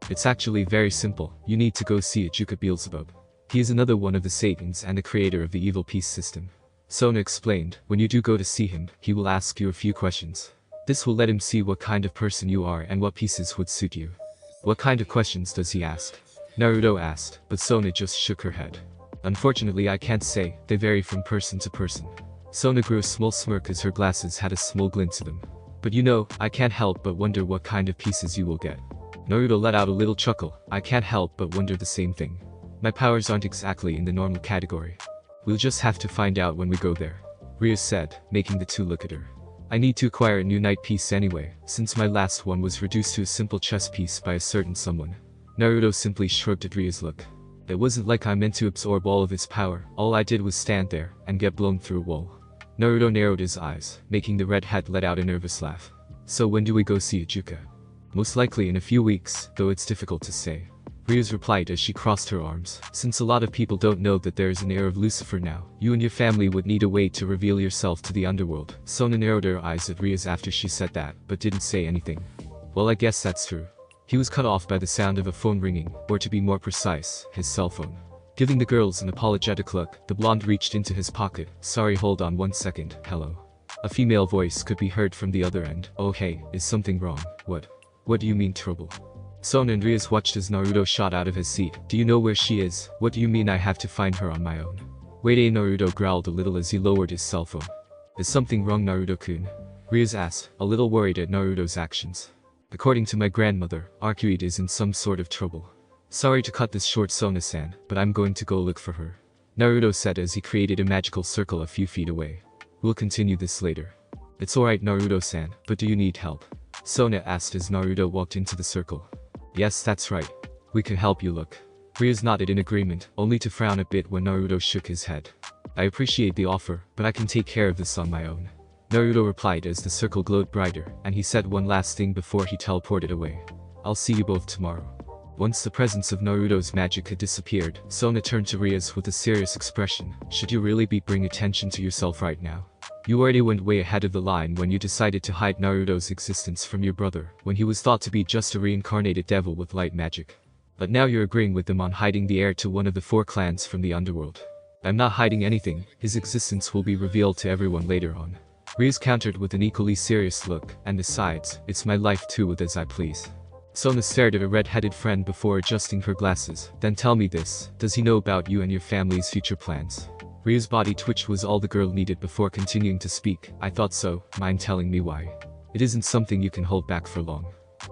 It's actually very simple. You need to go see Ijuka Beelzebub. He is another one of the Satans and the creator of the evil piece system. Sona explained. When you do go to see him, he will ask you a few questions. This will let him see what kind of person you are and what pieces would suit you. What kind of questions does he ask? Naruto asked, but Sona just shook her head. Unfortunately, I can't say. They vary from person to person. Sona grew a small smirk as her glasses had a small glint to them. But you know, I can't help but wonder what kind of pieces you will get. Naruto let out a little chuckle. I can't help but wonder the same thing. My powers aren't exactly in the normal category. We'll just have to find out when we go there. Rhea said, making the two look at her. I need to acquire a new knight piece anyway, since my last one was reduced to a simple chess piece by a certain someone. Naruto simply shrugged at Rhea's look. It wasn't like I meant to absorb all of his power. All I did was stand there and get blown through a wall. Naruto narrowed his eyes, making the redhead let out a nervous laugh. So when do we go see Ijuka? Most likely in a few weeks, though it's difficult to say. Rhea's replied as she crossed her arms. Since a lot of people don't know that there is an heir of Lucifer now, you and your family would need a way to reveal yourself to the underworld. Sona narrowed her eyes at Rhea's after she said that, but didn't say anything. Well, I guess that's true. He was cut off by the sound of a phone ringing, or to be more precise, his cell phone. Giving the girls an apologetic look, the blonde reached into his pocket. Sorry, hold on 1 second. Hello. A female voice could be heard from the other end. Oh hey, is something wrong? What do you mean trouble? Sona and Rhea watched as Naruto shot out of his seat. Do you know where she is? What do you mean I have to find her on my own? Wait, Naruto growled a little as he lowered his cell phone. Is something wrong, Naruto-kun? Rhea asked, a little worried at Naruto's actions. According to my grandmother, Arid is in some sort of trouble. Sorry to cut this short, Sona-san, but I'm going to go look for her. Naruto said as he created a magical circle a few feet away. We'll continue this later. It's alright, Naruto-san, but do you need help? Sona asked as Naruto walked into the circle. Yes, that's right. We can help you look. Rhea nodded in agreement, only to frown a bit when Naruto shook his head. I appreciate the offer, but I can take care of this on my own. Naruto replied as the circle glowed brighter, and he said one last thing before he teleported away. I'll see you both tomorrow. Once the presence of Naruto's magic had disappeared, Sona turned to Rhea with a serious expression. Should you really be bringing attention to yourself right now? You already went way ahead of the line when you decided to hide Naruto's existence from your brother, when he was thought to be just a reincarnated devil with light magic. But now you're agreeing with them on hiding the heir to one of the 4 clans from the underworld. I'm not hiding anything, his existence will be revealed to everyone later on. Rhea countered with an equally serious look, and besides, it's my life too, with as I please. Sona stared at her red-headed friend before adjusting her glasses. Then tell me this, does he know about you and your family's future plans? Rhea's body twitch was all the girl needed before continuing to speak. I thought so, mind telling me why? It isn't something you can hold back for long.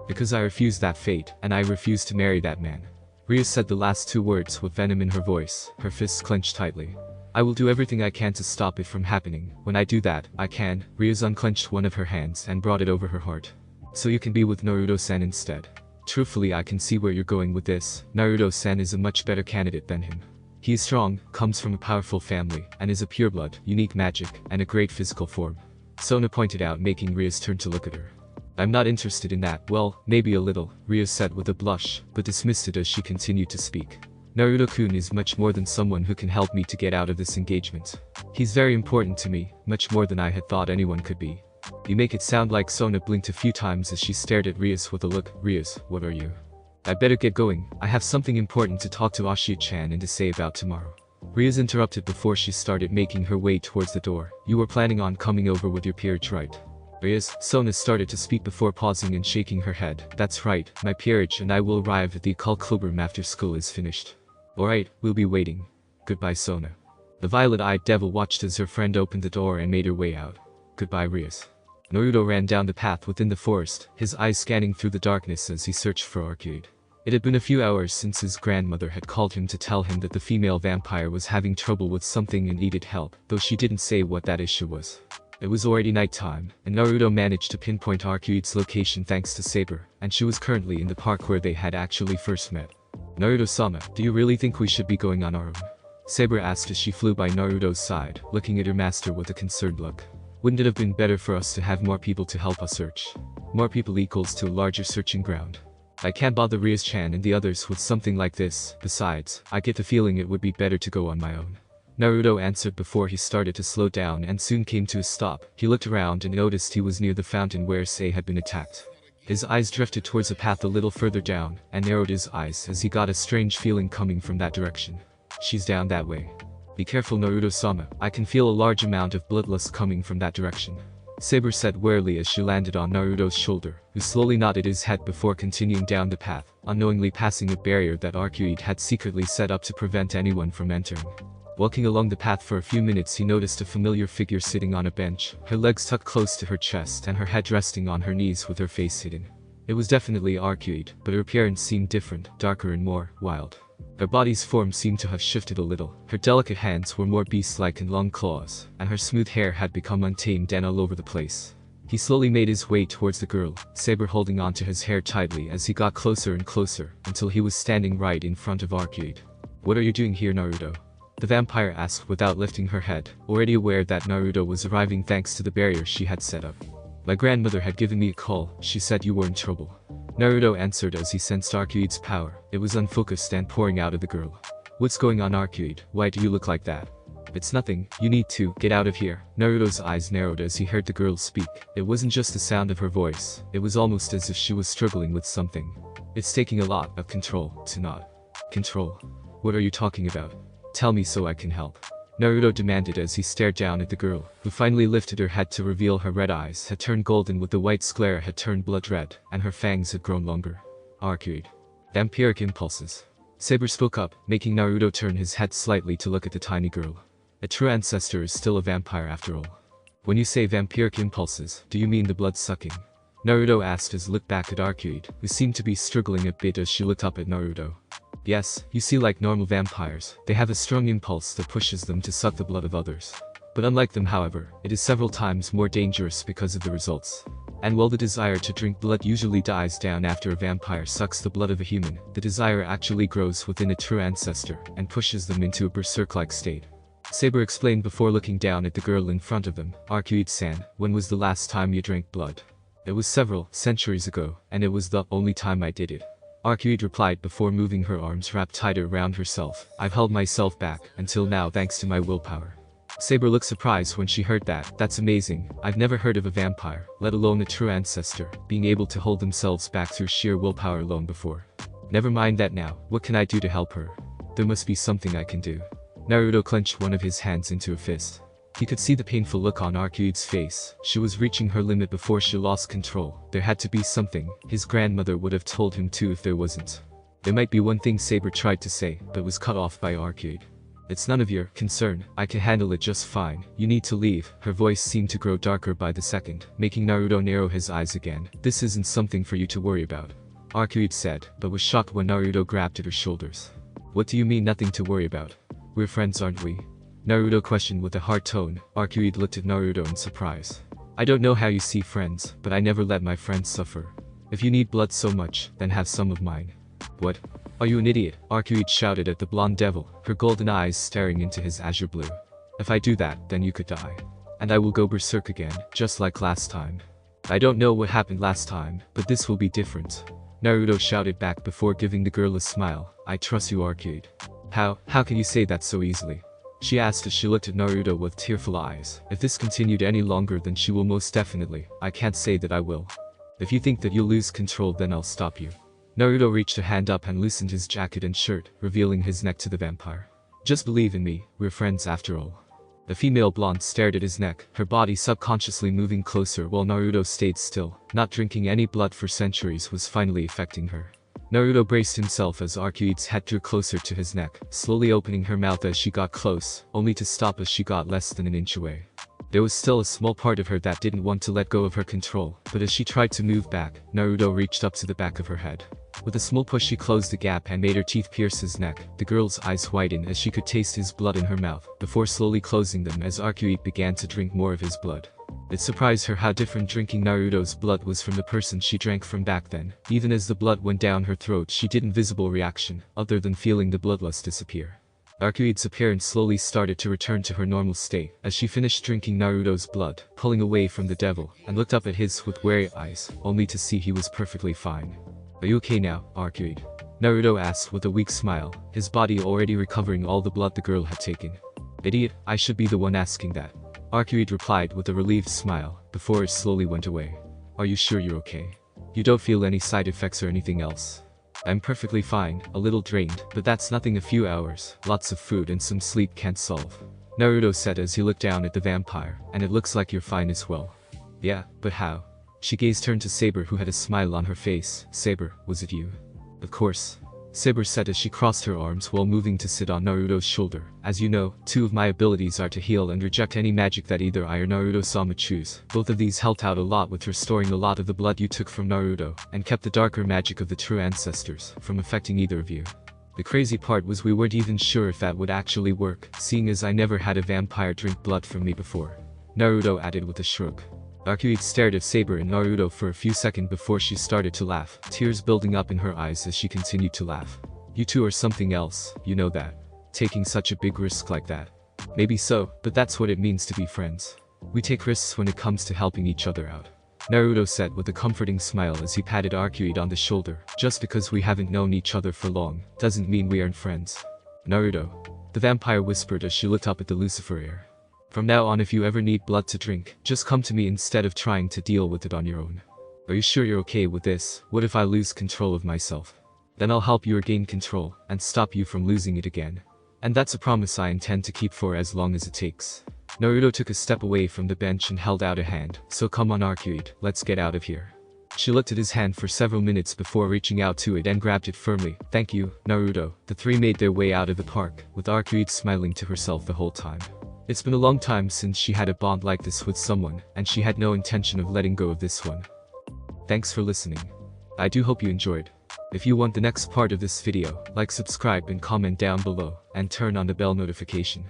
Because I refuse that fate, and I refuse to marry that man. Rhea said the last 2 words with venom in her voice, her fists clenched tightly. I will do everything I can to stop it from happening. When I do that, I can. Rhea unclenched one of her hands and brought it over her heart. So you can be with Naruto-san instead. Truthfully, I can see where you're going with this. Naruto-san is a much better candidate than him. He is strong, comes from a powerful family, and is a pureblood, unique magic, and a great physical form. Sona pointed out, making Rhea turn to look at her. I'm not interested in that. Well, maybe a little, Rhea said with a blush, but dismissed it as she continued to speak. Naruto-kun is much more than someone who can help me to get out of this engagement. He's very important to me, much more than I had thought anyone could be. You make it sound like. Sona blinked a few times as she stared at Rhea with a look. Rhea, what are you? I better get going. I have something important to talk to Ashi-chan and to say about tomorrow. Rhea interrupted before she started making her way towards the door. You were planning on coming over with your peerage, right? Rhea, Sona started to speak before pausing and shaking her head. That's right, my peerage and I will arrive at the occult clubroom after school is finished. Alright, we'll be waiting. Goodbye, Sona. The violet-eyed devil watched as her friend opened the door and made her way out. Goodbye, Rhea. Naruto ran down the path within the forest, his eyes scanning through the darkness as he searched for Arid. It had been a few hours since his grandmother had called him to tell him that the female vampire was having trouble with something and needed help, though she didn't say what that issue was. It was already nighttime, and Naruto managed to pinpoint Arid's location thanks to Saber, and she was currently in the park where they had actually first met. Naruto-sama, do you really think we should be going on our own? Saber asked as she flew by Naruto's side, looking at her master with a concerned look. Wouldn't it have been better for us to have more people to help us search? More people equals to a larger searching ground. I can't bother Riaz-chan and the others with something like this. Besides, I get the feeling it would be better to go on my own. Naruto answered before he started to slow down and soon came to a stop. He looked around and noticed he was near the fountain where Sei had been attacked. His eyes drifted towards a path a little further down, and narrowed his eyes as he got a strange feeling coming from that direction. She's down that way. Be careful, Naruto-sama, I can feel a large amount of bloodlust coming from that direction. Saber said warily as she landed on Naruto's shoulder, who slowly nodded his head before continuing down the path, unknowingly passing a barrier that Arid had secretly set up to prevent anyone from entering. Walking along the path for a few minutes, he noticed a familiar figure sitting on a bench, her legs tucked close to her chest and her head resting on her knees with her face hidden. It was definitely Arid, but her appearance seemed different, darker and more wild. Her body's form seemed to have shifted a little, her delicate hands were more beast-like and long claws, and her smooth hair had become untamed and all over the place. He slowly made his way towards the girl, Saber holding onto his hair tightly as he got closer and closer, until he was standing right in front of Arid. What are you doing here, Naruto? The vampire asked without lifting her head, already aware that Naruto was arriving thanks to the barrier she had set up. My grandmother had given me a call, she said you were in trouble. Naruto answered as he sensed Arid's power. It was unfocused and pouring out of the girl. What's going on, Arid? Why do you look like that? It's nothing, you need to get out of here. Naruto's eyes narrowed as he heard the girl speak. It wasn't just the sound of her voice, it was almost as if she was struggling with something. It's taking a lot of control to not control. What are you talking about? Tell me so I can help. Naruto demanded as he stared down at the girl, who finally lifted her head to reveal her red eyes had turned golden with the white sclera had turned blood red, and her fangs had grown longer. Arid. Vampiric impulses. Saber spoke up, making Naruto turn his head slightly to look at the tiny girl. A true ancestor is still a vampire after all. When you say vampiric impulses, do you mean the blood-sucking? Naruto asked as he looked back at Arid, who seemed to be struggling a bit as she looked up at Naruto. Yes, you see, like normal vampires, they have a strong impulse that pushes them to suck the blood of others. But unlike them, however, it is several times more dangerous because of the results. And while the desire to drink blood usually dies down after a vampire sucks the blood of a human, the desire actually grows within a true ancestor and pushes them into a berserk-like state. Saber explained before looking down at the girl in front of them. Arid-san, when was the last time you drank blood? It was several centuries ago, and it was the only time I did it. Arid replied before moving her arms wrapped tighter around herself. I've held myself back, until now, thanks to my willpower. Saber looked surprised when she heard that. That's amazing. I've never heard of a vampire, let alone a true ancestor, being able to hold themselves back through sheer willpower alone before. Never mind that now, what can I do to help her? There must be something I can do. Naruto clenched one of his hands into a fist. He could see the painful look on Arid's face. She was reaching her limit before she lost control. There had to be something. His grandmother would have told him to if there wasn't. There might be one thing Saber tried to say, but was cut off by Arid. It's none of your concern, I can handle it just fine. You need to leave. Her voice seemed to grow darker by the second, making Naruto narrow his eyes again. This isn't something for you to worry about. Arid said, but was shocked when Naruto grabbed at her shoulders. What do you mean nothing to worry about? We're friends, aren't we? Naruto questioned with a hard tone. Arid looked at Naruto in surprise. I don't know how you see friends, but I never let my friends suffer. If you need blood so much, then have some of mine. What? Are you an idiot? Arid shouted at the blonde devil, her golden eyes staring into his azure blue. If I do that, then you could die. And I will go berserk again, just like last time. I don't know what happened last time, but this will be different. Naruto shouted back before giving the girl a smile. I trust you, Arid. How can you say that so easily? She asked as she looked at Naruto with tearful eyes. If this continued any longer, then she will most definitely. I can't say that I will. If you think that you'll lose control, then I'll stop you. Naruto reached a hand up and loosened his jacket and shirt, revealing his neck to the vampire. Just believe in me, we're friends after all. The female blonde stared at his neck, her body subconsciously moving closer while Naruto stayed still. Not drinking any blood for centuries was finally affecting her. Naruto braced himself as Arid's head drew closer to his neck, slowly opening her mouth as she got close, only to stop as she got less than an inch away. There was still a small part of her that didn't want to let go of her control, but as she tried to move back, Naruto reached up to the back of her head. With a small push, she closed the gap and made her teeth pierce his neck. The girl's eyes widened as she could taste his blood in her mouth, before slowly closing them as Arid began to drink more of his blood. It surprised her how different drinking Naruto's blood was from the person she drank from back then. Even as the blood went down her throat, she didn't visible reaction, other than feeling the bloodlust disappear. Arcueid's appearance slowly started to return to her normal state as she finished drinking Naruto's blood, pulling away from the devil, and looked up at his with wary eyes, only to see he was perfectly fine. "Are you okay now, Arcueid?" Naruto asked with a weak smile, his body already recovering all the blood the girl had taken. "Idiot, I should be the one asking that." Arcueid replied with a relieved smile, before it slowly went away. "Are you sure you're okay? You don't feel any side effects or anything else?" "I'm perfectly fine, a little drained, but that's nothing. A few hours, lots of food and some sleep can't solve," Naruto said as he looked down at the vampire, "and it looks like you're fine as well." "Yeah, but how?" She gazed turned to Saber, who had a smile on her face. "Saber, was it you?" "Of course," Saber said as she crossed her arms while moving to sit on Naruto's shoulder. "As you know, two of my abilities are to heal and reject any magic that either I or Naruto-sama choose. Both of these helped out a lot with restoring a lot of the blood you took from Naruto, and kept the darker magic of the true ancestors from affecting either of you. The crazy part was we weren't even sure if that would actually work, seeing as I never had a vampire drink blood from me before," Naruto added with a shrug. Arcueid stared at Saber and Naruto for a few seconds before she started to laugh, tears building up in her eyes as she continued to laugh. "You two are something else, you know that. Taking such a big risk like that." "Maybe so, but that's what it means to be friends. We take risks when it comes to helping each other out," Naruto said with a comforting smile as he patted Arcueid on the shoulder. "Just because we haven't known each other for long, doesn't mean we aren't friends." "Naruto," the vampire whispered as she looked up at the Luciferator. "From now on, if you ever need blood to drink, just come to me instead of trying to deal with it on your own. Are you sure you're okay with this? What if I lose control of myself? Then I'll help you regain control, and stop you from losing it again. And that's a promise I intend to keep for as long as it takes." Naruto took a step away from the bench and held out a hand. "So come on, Arcueid, let's get out of here." She looked at his hand for several minutes before reaching out to it and grabbed it firmly. "Thank you, Naruto." The three made their way out of the park, with Arcueid smiling to herself the whole time. It's been a long time since she had a bond like this with someone, and she had no intention of letting go of this one. Thanks for listening. I do hope you enjoyed. If you want the next part of this video, like, subscribe and comment down below, and turn on the bell notification.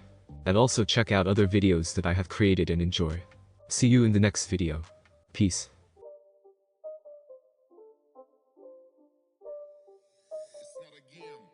And also check out other videos that I have created and enjoy. See you in the next video. Peace. It's not a game.